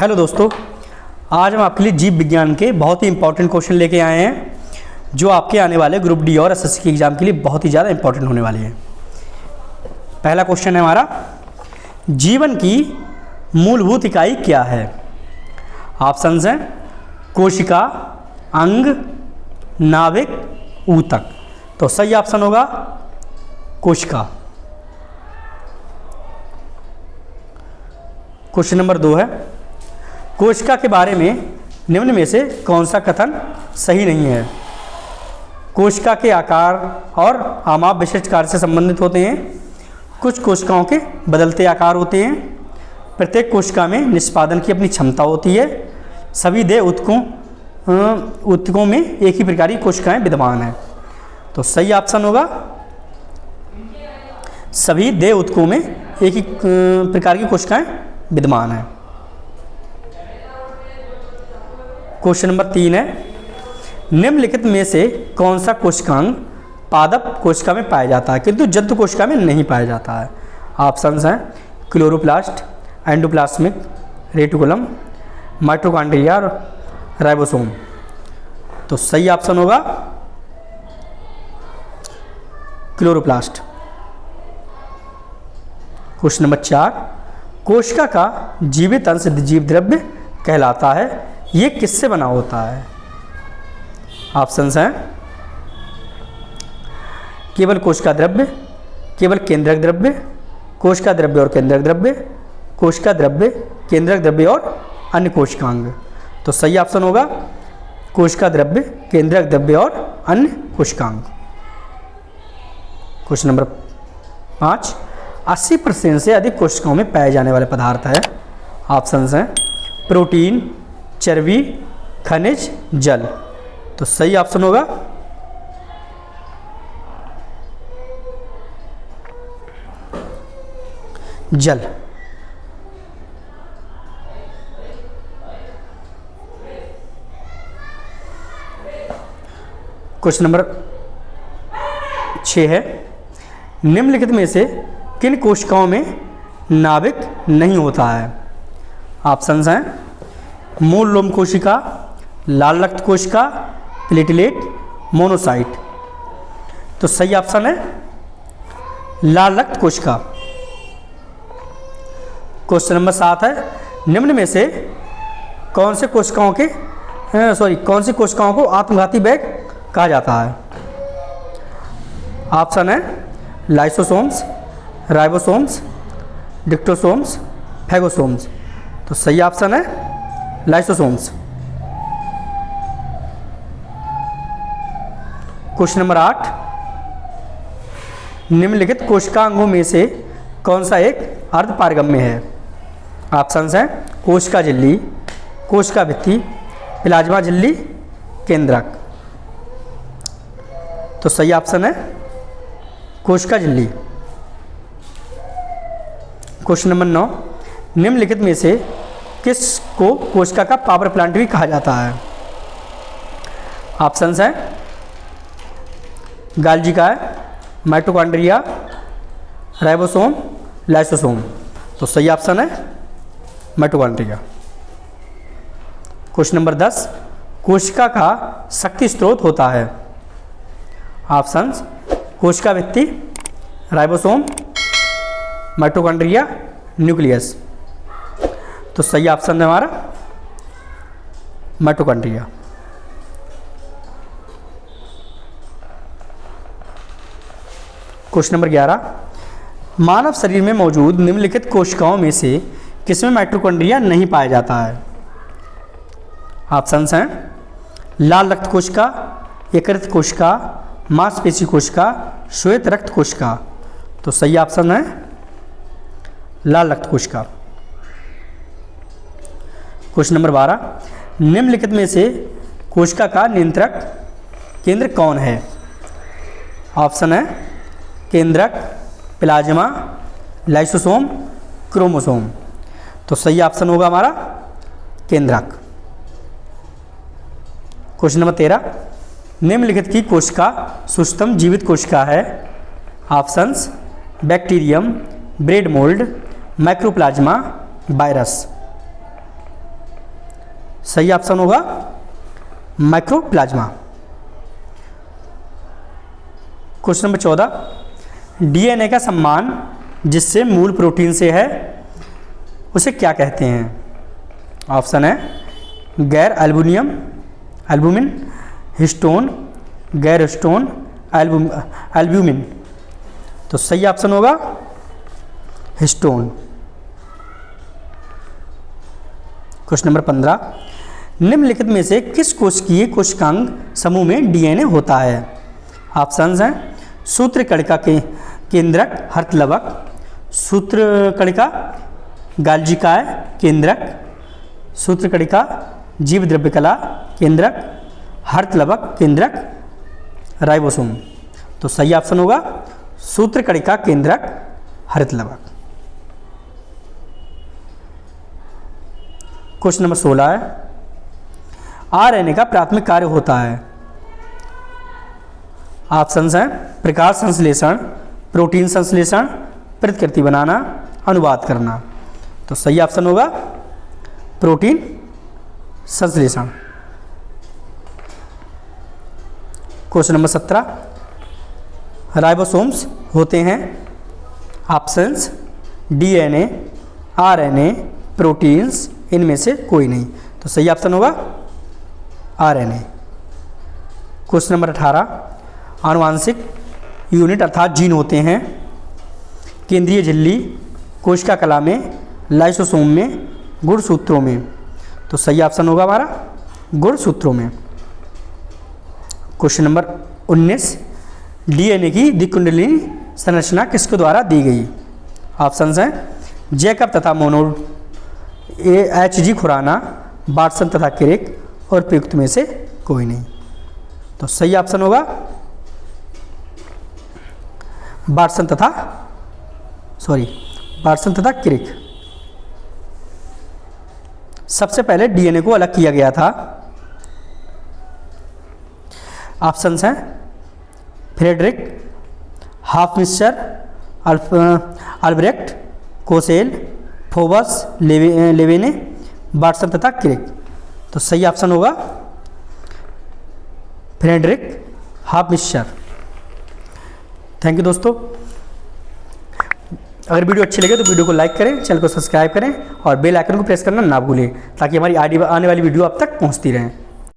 Hello दोस्तों, आज हम आपके लिए जीव विज्ञान के बहुत ही इंपॉर्टेंट क्वेश्चन लेके आए हैं जो आपके आने वाले ग्रुप डी और एसएससी के एग्ज़ाम के लिए बहुत ही ज़्यादा इंपॉर्टेंट होने वाले हैं। पहला क्वेश्चन है हमारा, जीवन की मूलभूत इकाई क्या है? ऑप्शंस हैं कोशिका, अंग, नाभिक, ऊतक। तो सही ऑप्शन होगा कोशिका। क्वेश्चन नंबर 2 है, कोशिका के बारे में निम्न में से कौन सा कथन सही नहीं है? कोशिका के आकार और आमाप विशिष्ट कार्य से संबंधित होते हैं। कुछ कोशिकाओं के बदलते आकार होते हैं। प्रत्येक कोशिका में निष्पादन की अपनी क्षमता होती है। सभी देह ऊतकों में एक ही प्रकार की कोशिकाएं विद्यमान हैं। तो सही ऑप्शन होगा सभी देह ऊतकों में एक ही प्रकार की कोशिकाएं विद्यमान हैं। क्वेश्चन नंबर 3 है, निम्नलिखित में से कौन सा कोशिकांग पादप कोशिका में पाया जाता है किंतु जंतु कोशिका में नहीं पाया जाता है? ऑप्शंस हैं क्लोरोप्लास्ट, एंडोप्लाज्मिक रेटिकुलम, माइटोकॉन्ड्रिया और राइबोसोम। तो सही ऑप्शन होगा क्लोरोप्लास्ट। क्वेश्चन नंबर 4, कोशिका का जीवित अंश जीव द्रव्य कहलाता है, ये किससे बना होता है? ऑप्शंस हैं केवल कोशिका द्रव्य, केवल केंद्रक द्रव्य, कोशिका द्रव्य और केंद्रक द्रव्य, कोशिका द्रव्य, केंद्रक द्रव्य और अन्य कोशिकांग। तो सही ऑप्शन होगा कोशिका द्रव्य, केंद्रक द्रव्य और अन्य कोशिकांग। क्वेश्चन नंबर 5, 80% से अधिक कोशिकाओं में पाए जाने वाले पदार्थ है। ऑप्शंस हैं प्रोटीन, चर्बी, खनिज, जल। तो सही ऑप्शन होगा जल। क्वेश्चन नंबर 6 है, निम्नलिखित में से किन कोशिकाओं में नाभिक नहीं होता है? ऑप्शंस हैं मूल लोम कोशिका, लाल रक्त कोशिका, प्लेटलेट, मोनोसाइट। तो सही ऑप्शन है लाल रक्त कोशिका। क्वेश्चन नंबर 7 है, निम्न में से कौन सी कोशिकाओं को आत्मघाती बैग कहा जाता है? ऑप्शन है लाइसोसोम्स, राइबोसोम्स, डिक्टोसोम्स, फैगोसोम्स। तो सही ऑप्शन है लाइसोसोम्स। क्वेश्चन नंबर 8, निम्नलिखित कोशिकांगों में से कौन सा एक अर्धपारगम्य है? ऑप्शंस हैं कोशिका झिल्ली, कोशिका भित्ति, प्लाज्मा झिल्ली, केंद्रक। तो सही ऑप्शन है कोशिका झिल्ली। क्वेश्चन नंबर 9, निम्नलिखित में से किस को कोशिका का पावर प्लांट भी कहा जाता है? ऑप्शंस हैं गाल्जी काय, माइटोकॉन्ड्रिया, राइबोसोम, लाइसोसोम। तो सही ऑप्शन है माइटोकॉन्ड्रिया। क्वेश्चन नंबर 10, कोशिका का शक्ति स्रोत होता है? ऑप्शंस कोशिका भित्ति, राइबोसोम, माइटोकॉन्ड्रिया, न्यूक्लियस। तो सही ऑप्शन है हमारा माइटोकॉन्ड्रिया। क्वेश्चन नंबर 11, मानव शरीर में मौजूद निम्नलिखित कोशिकाओं में से किसमें माइटोकॉन्ड्रिया नहीं पाया जाता है? ऑप्शंस हैं लाल रक्त कोशिका, यकृत कोशिका, मांसपेशी कोशिका, श्वेत रक्त कोशिका। तो सही ऑप्शन है लाल रक्त कोशिका। क्वेश्चन नंबर 12, निम्नलिखित में से कोशिका का नियंत्रक केंद्र कौन है? ऑप्शन है केंद्रक, प्लाज्मा, लाइसोसोम, क्रोमोसोम। तो सही ऑप्शन होगा हमारा केंद्रक। क्वेश्चन नंबर 13, निम्नलिखित की कोशिका सूक्ष्मतम जीवित कोशिका है? Options bacterium, bread mould, mycoplasma, virus. सही ऑप्शन होगा माइक्रोप्लाज्मा। क्वेश्चन नंबर 14, डीएनए का सम्मान जिससे मूल प्रोटीन से है उसे क्या कहते हैं? ऑप्शन है गैर एल्बुमिन, हिस्टोन, गैर हिस्टोन, एल्ब्यूमिन। तो सही ऑप्शन होगा हिस्टोन। क्वेश्चन नंबर 15, निम्नलिखित में से किस कोशिकीय कोशिकांग समूह में डीएनए होता है? ऑप्शंस हैं सूत्रकणिका के केंद्रक हर्तलवक, सूत्रकणिका गाल्जिकाय केंद्रक, सूत्रकणिका जीव द्रव्यकला केंद्रक, हर्तलवक केंद्रक, राइबोसोम। तो सही ऑप्शन होगा सूत्रकणिका केंद्रक हर्तलवक। क्वेश्चन नंबर 16 है, आरएनए का प्राथमिक कार्य होता है। ऑप्शंस हैं प्रकाश संश्लेषण, प्रोटीन संश्लेषण, प्रतिकृति बनाना, अनुवाद करना। तो सही ऑप्शन होगा प्रोटीन संश्लेषण। क्वेश्चन नंबर 17, राइबोसोम्स होते हैं ऑप्शंस डीएनए, आरएनए, प्रोटीन्स, इनमें से कोई नहीं। तो सही ऑप्शन होगा आरएनए। क्वेश्चन नंबर 18, आनुवांशिक यूनिट अर्थात जीन होते हैं केंद्रीय झिल्ली, कोशिका कला में, लाइसोसोम में, गुणसूत्रों में। तो सही ऑप्शन होगा हमारा गुणसूत्रों में। क्वेश्चन नंबर 19, डीएनए की द्विकुंडलिनी संरचना किसके द्वारा दी गई? ऑप्शंस हैं जैकब तथा मोनोड, एच.जी. खुराना, वाटसन तथा क्रिक, और प्रयुक्त में से कोई नहीं। तो सही ऑप्शन होगा वाटसन तथा क्रिक। सबसे पहले डीएनए को अलग किया गया था। ऑप्शंस हैं Friedrich, Hofmeister, Albrecht, Kossel, Phoebus, Levene, Watson तथा क्रिक। तो सही ऑप्शन होगा फ्रेडरिक हाफमिस्टर। थैंक यू दोस्तों। अगर वीडियो अच्छी लगे तो वीडियो को लाइक करें, चैनल को सब्सक्राइब करें और बेल आइकन को प्रेस करना ना भूलें ताकि हमारी आने वाली वीडियो आप तक पहुंचती रहें।